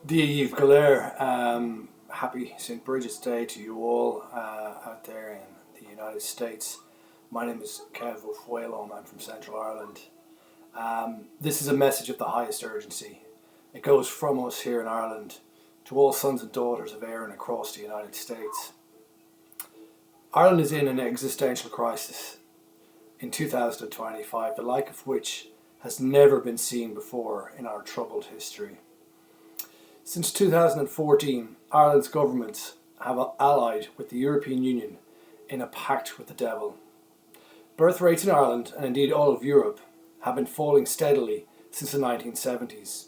Díomh Galer, happy St. Bridget's Day to you all out there in the United States. My name is Kev O'Fuelon, I'm from Central Ireland. This is a message of the highest urgency. It goes from us here in Ireland to all sons and daughters of Éireann across the United States. Ireland is in an existential crisis in 2025, the like of which has never been seen before in our troubled history. Since 2014, Ireland's governments have allied with the European Union in a pact with the devil. Birth rates in Ireland, and indeed all of Europe, have been falling steadily since the 1970s.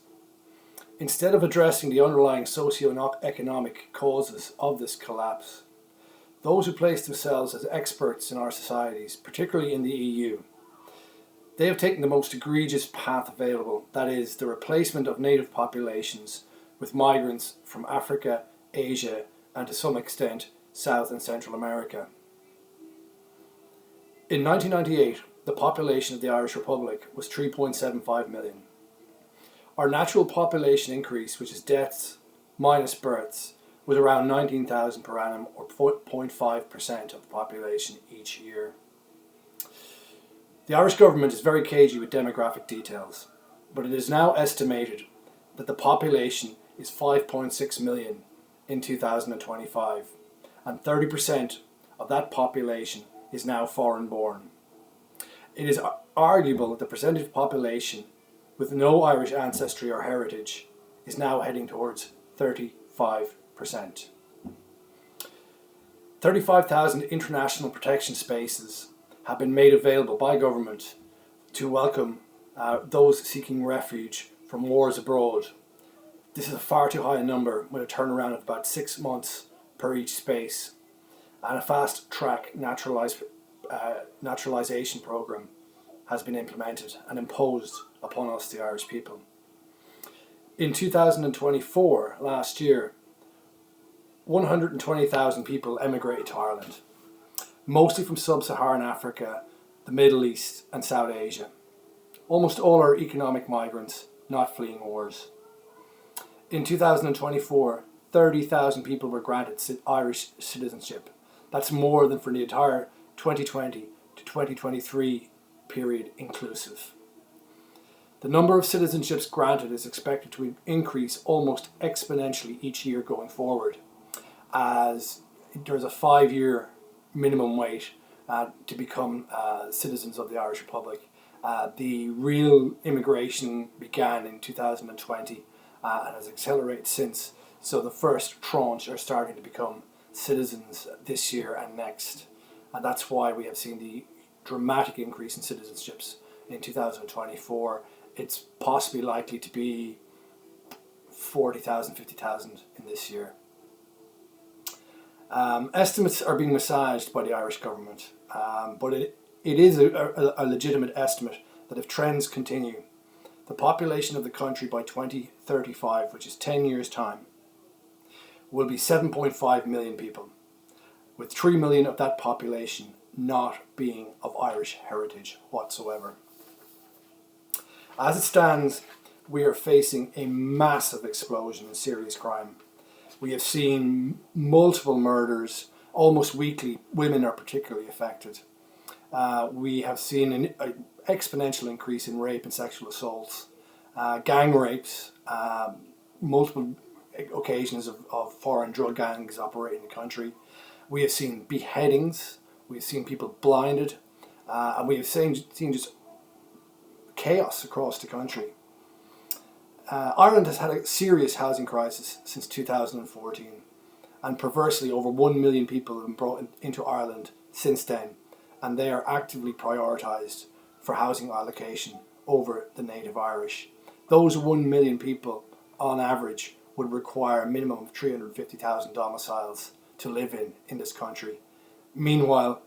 Instead of addressing the underlying socio-economic causes of this collapse, those who place themselves as experts in our societies, particularly in the EU, they have taken the most egregious path available, that is, the replacement of native populations with migrants from Africa, Asia, and to some extent South and Central America. In 1998, the population of the Irish Republic was 3.75 million. Our natural population increase, which is deaths minus births, was around 19,000 per annum, or 0.5% of the population each year. The Irish government is very cagey with demographic details, but it is now estimated that the population is 5.6 million in 2025, and 30% of that population is now foreign born. It is arguable that the percentage of population with no Irish ancestry or heritage is now heading towards 35%. 35,000 international protection spaces have been made available by government to welcome those seeking refuge from wars abroad. This is a far too high a number, with a turnaround of about 6 months per each space, and a fast-track naturalisation programme has been implemented and imposed upon us, the Irish people. In 2024, last year, 120,000 people emigrated to Ireland, mostly from sub-Saharan Africa, the Middle East and South Asia. Almost all are economic migrants, not fleeing wars. In 2024, 30,000 people were granted Irish citizenship. That's more than for the entire 2020 to 2023 period inclusive. The number of citizenships granted is expected to increase almost exponentially each year going forward, as there's a 5-year minimum wait to become citizens of the Irish Republic. The real immigration began in 2020 and has accelerated since, so the first tranche are starting to become citizens this year and next, and that's why we have seen the dramatic increase in citizenships in 2024. It's possibly likely to be 40,000, 50,000 in this year. Estimates are being massaged by the Irish government, but it is a legitimate estimate that if trends continue, the population of the country by 2035, which is 10 years' time, will be 7.5 million people, with 3 million of that population not being of Irish heritage whatsoever. As it stands, we are facing a massive explosion in serious crime. We have seen multiple murders almost weekly. Women are particularly affected. We have seen an exponential increase in rape and sexual assaults, gang rapes, multiple occasions of foreign drug gangs operating in the country. We have seen beheadings. We've seen people blinded, and we have seen just chaos across the country. Ireland has had a serious housing crisis since 2014, and perversely over 1 million people have been brought into Ireland since then, and they are actively prioritised for housing allocation over the native Irish. Those 1 million people, on average, would require a minimum of 350,000 domiciles to live in this country. Meanwhile,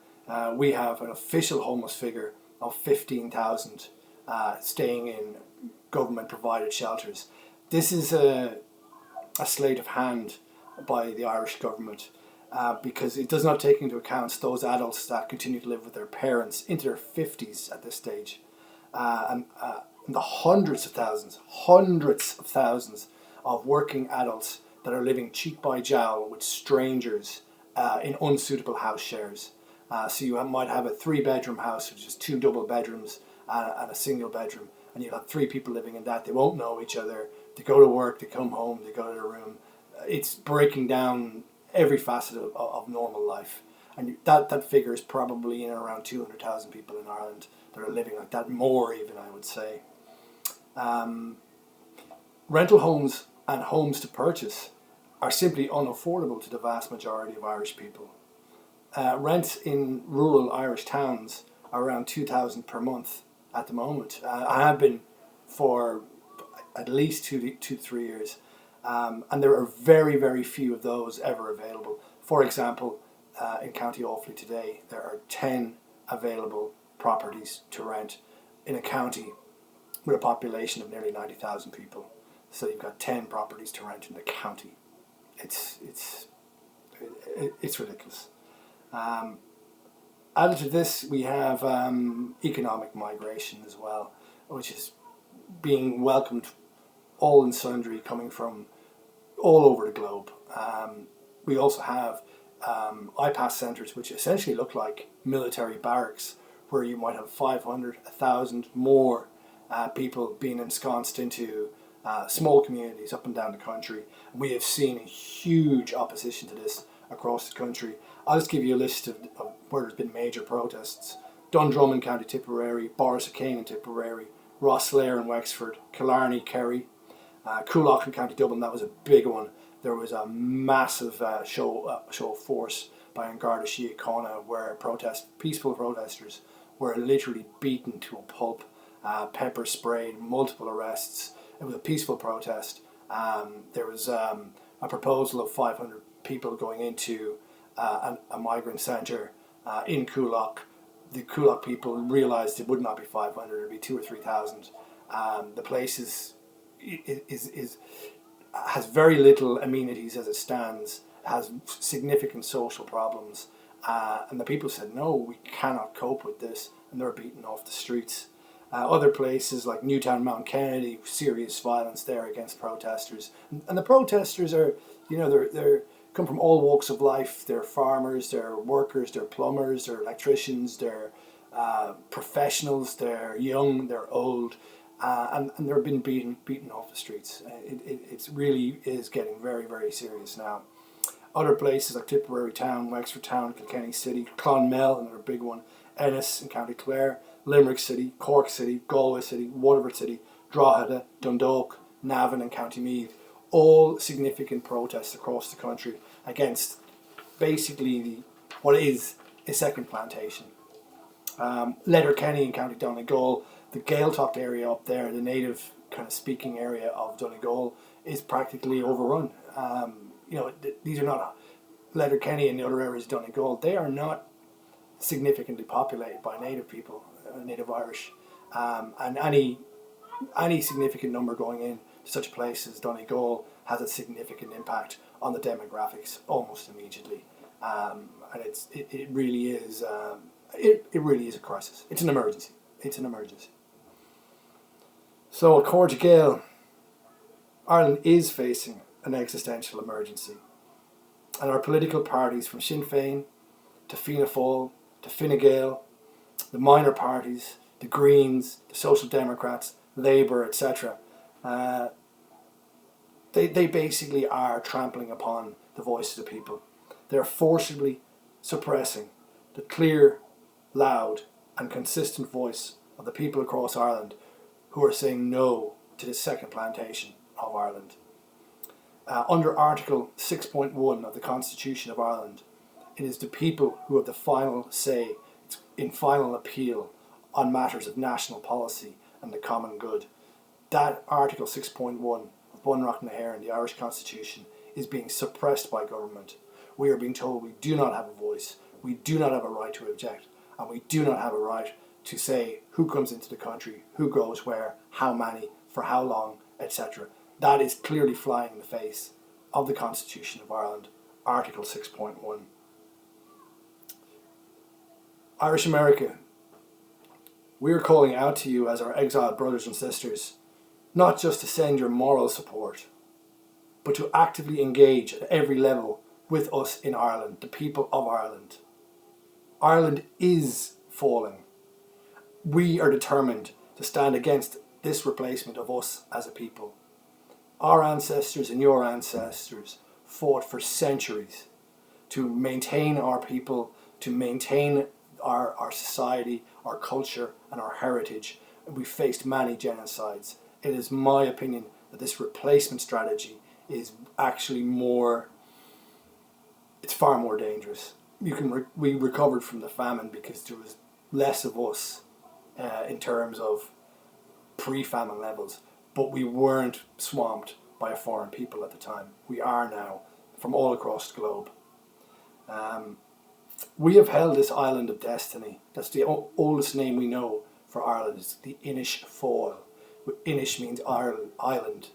we have an official homeless figure of 15,000 staying in government-provided shelters. This is a sleight of hand by the Irish government because it does not take into account those adults that continue to live with their parents into their 50s at this stage. And the hundreds of thousands of working adults that are living cheek by jowl with strangers in unsuitable house shares. So you might have a 3-bedroom house, which is 2 double bedrooms and a single bedroom, and you'll have 3 people living in that. They won't know each other. They go to work, they come home, they go to their room. It's breaking down every facet of normal life. And that figure is probably in around 200,000 people in Ireland that are living like that, more even, I would say. Rental homes and homes to purchase are simply unaffordable to the vast majority of Irish people. Rents in rural Irish towns are around 2,000 per month at the moment. I have been for at least 2 to 3 years, and there are very, very few of those ever available. For example, in County Offaly today, there are 10 available properties to rent in a county with a population of nearly 90,000 people. So you've got 10 properties to rent in the county. It's ridiculous. Added to this, we have economic migration as well, which is being welcomed all and sundry, coming from all over the globe. We also have IPAS centres, which essentially look like military barracks, where you might have 500, 1,000 more people being ensconced into small communities up and down the country. We have seen a huge opposition to this across the country. I'll just give you a list of where there's been major protests. Dundrum in County Tipperary, Borrisokane in Tipperary, Rosslare in Wexford, Killarney, Kerry, Coolock in County Dublin. That was a big one. There was a massive show of force by An Garda Síochána, where peaceful protesters were literally beaten to a pulp, pepper sprayed, multiple arrests. It was a peaceful protest. There was a proposal of 500 people going into a migrant centre in Coolock. The Coolock people realised it would not be 500; it would be 2,000 or 3,000. The place has very little amenities as it stands. Has significant social problems, and the people said, "No, we cannot cope with this," and they're beaten off the streets. Other places like Newtown, Mount Kennedy, serious violence there against protesters, and the protesters are, they're come from all walks of life. They're farmers, they're workers, they're plumbers, they're electricians, they're professionals, they're young, they're old, and they're being beaten off the streets. It really is getting very, very serious now. Other places like Tipperary Town, Wexford Town, Kilkenny City, Clonmel, another big one, Ennis in County Clare, Limerick City, Cork City, Galway City, Waterford City, Drogheda, Dundalk, Navan and County Meath. All significant protests across the country against basically what is a second plantation. Letterkenny in County Donegal, the Gaeltacht area up there, the native kind of speaking area of Donegal, is practically overrun. These are not Letterkenny and the other areas of Donegal. They are not significantly populated by native people, native Irish, and any significant number going in to such a place as Donegal has a significant impact on the demographics almost immediately, and it really is a crisis. It's an emergency. So, according to Gael, Ireland is facing an existential emergency, and our political parties, from Sinn Féin to Fianna Fáil to Fine Gael, the minor parties, the Greens, the Social Democrats, Labour, etc., they basically are trampling upon the voices of people. They're forcibly suppressing the clear, loud and consistent voice of the people across Ireland who are saying no to the second plantation of Ireland. Under Article 6.1 of the Constitution of Ireland, it is the people who have the final say in final appeal on matters of national policy and the common good. That Article 6.1 of Bunreacht na in the Irish Constitution is being suppressed by government. We are being told we do not have a voice, we do not have a right to object, and we do not have a right to say who comes into the country, who goes where, how many, for how long, etc. That is clearly flying in the face of the Constitution of Ireland, Article 6.1. Irish America, we are calling out to you as our exiled brothers and sisters, not just to send your moral support, but to actively engage at every level with us in Ireland, the people of Ireland. Ireland is falling. We are determined to stand against this replacement of us as a people. Our ancestors and your ancestors fought for centuries to maintain our people, to maintain our society, our culture and our heritage. And we faced many genocides. It is my opinion that this replacement strategy is actually it's far more dangerous. We recovered from the famine because there was less of us in terms of pre-famine levels, but we weren't swamped by a foreign people at the time. We are now, from all across the globe. We have held this island of destiny. That's the oldest name we know for Ireland. It's the Inish Foil. Inish means island,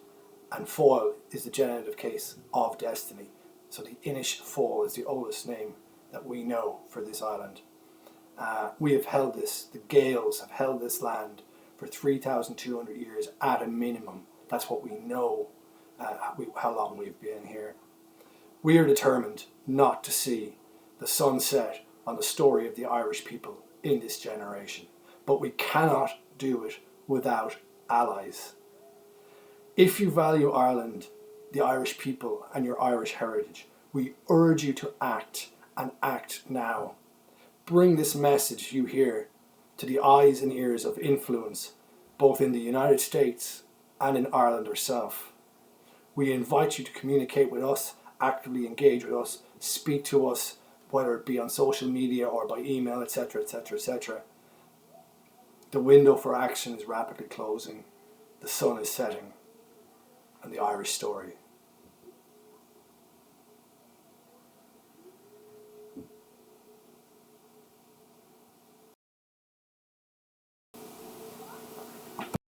and foil is the genitive case of destiny. So the Inish Foil is the oldest name that we know for this island. We have held this, the Gaels have held this land for 3,200 years at a minimum. That's what we know, how long we've been here. We are determined not to see the sunset on the story of the Irish people in this generation, but we cannot do it without allies. If you value Ireland, the Irish people and your Irish heritage, we urge you to act, and act now. Bring this message you hear to the eyes and ears of influence, both in the United States and in Ireland herself. We invite you to communicate with us, actively engage with us, speak to us, whether it be on social media or by email, etc., etc., etc. The window for action is rapidly closing, the sun is setting, and the Irish story